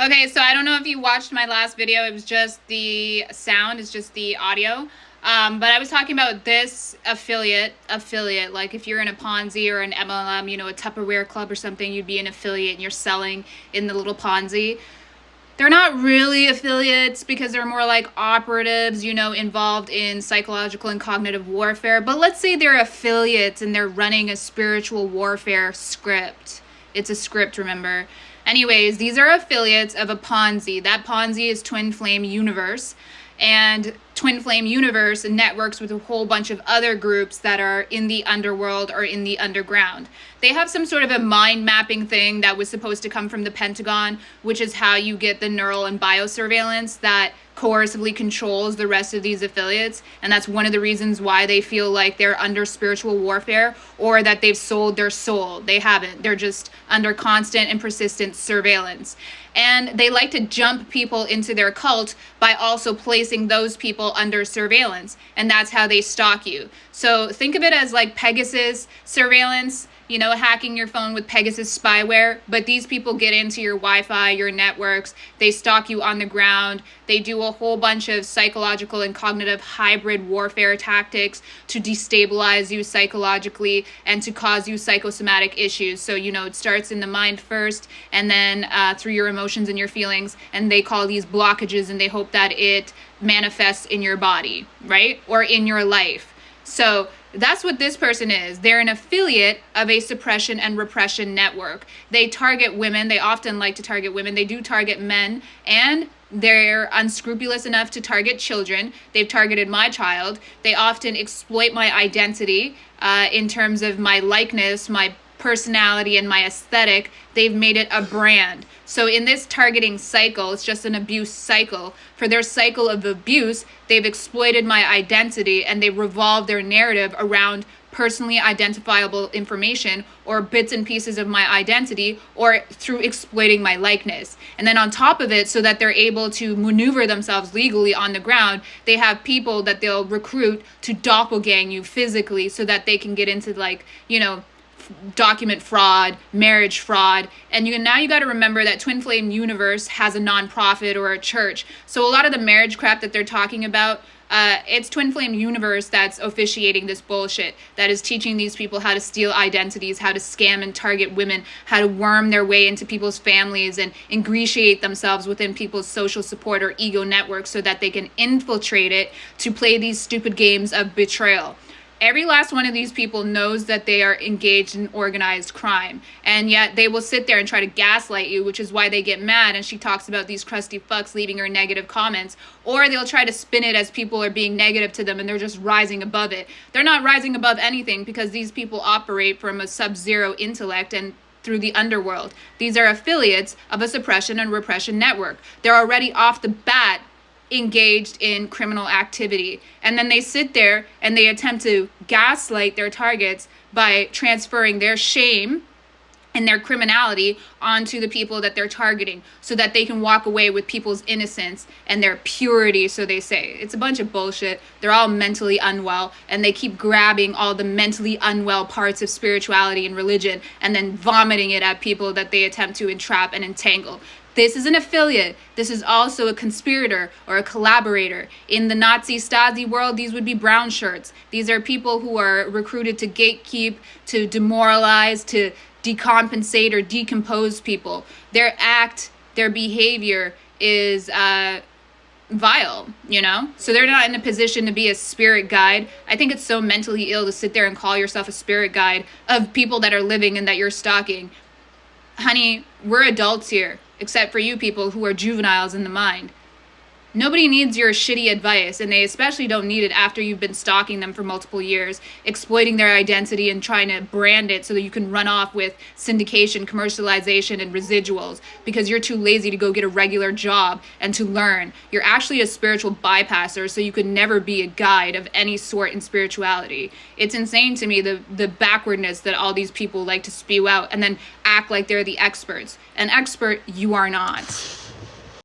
Okay, so I don't know if you watched my last video. It was just the sound, it's just the audio. But I was talking about this affiliate. Like if you're in a Ponzi or an MLM, a Tupperware club or something, you'd be an affiliate and you're selling in the little Ponzi. They're not really affiliates because they're more like operatives, involved in psychological and cognitive warfare. But let's say they're affiliates and they're running a spiritual warfare script. It's a script, remember? Anyways, these are affiliates of a Ponzi. That Ponzi is Twin Flame Universe. And Twin Flame Universe networks with a whole bunch of other groups that are in the underworld or in the underground. They have some sort of a mind mapping thing that was supposed to come from the Pentagon, which is how you get the neural and biosurveillance that coercively controls the rest of these affiliates. And that's one of the reasons why they feel like they're under spiritual warfare or that they've sold their soul. They haven't. They're just under constant and persistent surveillance. And they like to jump people into their cult by also placing those people under surveillance. And that's how they stalk you. So think of it as like Pegasus surveillance, hacking your phone with Pegasus spyware. But these people get into your Wi-Fi, your networks. They stalk you on the ground. They do a whole bunch of psychological and cognitive hybrid warfare tactics to destabilize you psychologically and to cause you psychosomatic issues. So, it starts in the mind first and then through your emotions and your feelings. And they call these blockages and they hope that it manifests in your body, right? Or in your life. So that's what this person is. They're an affiliate of a suppression and repression network. They target women. They often like to target women. They do target men, and they're unscrupulous enough to target children. They've targeted my child. They often exploit my identity in terms of my likeness, my personality, and my aesthetic. They've made it a brand. So in this targeting cycle, it's just an abuse cycle. For their cycle of abuse, they've exploited my identity and they revolve their narrative around personally identifiable information or bits and pieces of my identity or through exploiting my likeness. And then on top of it, so that they're able to maneuver themselves legally on the ground, they have people that they'll recruit to doppelgang you physically so that they can get into document fraud, marriage fraud. And now you got to remember that Twin Flame Universe has a nonprofit or a church. So a lot of the marriage crap that they're talking about, it's Twin Flame Universe that's officiating this bullshit, that is teaching these people how to steal identities, how to scam and target women, how to worm their way into people's families and ingratiate themselves within people's social support or ego networks so that they can infiltrate it to play these stupid games of betrayal. Every last one of these people knows that they are engaged in organized crime, and yet they will sit there and try to gaslight you, which is why they get mad. And she talks about these crusty fucks leaving her negative comments, or they'll try to spin it as people are being negative to them and they're just rising above it. They're not rising above anything because these people operate from a sub-zero intellect and through the underworld. These are affiliates of a suppression and repression network. They're already off the bat engaged in criminal activity. And then they sit there and they attempt to gaslight their targets by transferring their shame and their criminality onto the people that they're targeting so that they can walk away with people's innocence and their purity, so they say. It's a bunch of bullshit. They're all mentally unwell, and they keep grabbing all the mentally unwell parts of spirituality and religion and then vomiting it at people that they attempt to entrap and entangle. This is an affiliate. This is also a conspirator or a collaborator. In the Nazi Stasi world, these would be brown shirts. These are people who are recruited to gatekeep, to demoralize, to decompensate or decompose people. Their act, their behavior is vile, So they're not in a position to be a spirit guide. I think it's so mentally ill to sit there and call yourself a spirit guide of people that are living and that you're stalking. Honey, we're adults here, except for you people who are juveniles in the mind. Nobody needs your shitty advice, and they especially don't need it after you've been stalking them for multiple years, exploiting their identity and trying to brand it so that you can run off with syndication, commercialization, and residuals because you're too lazy to go get a regular job and to learn. You're actually a spiritual bypasser, so you could never be a guide of any sort in spirituality. It's insane to me, the backwardness that all these people like to spew out and then act like they're the experts. An expert, you are not.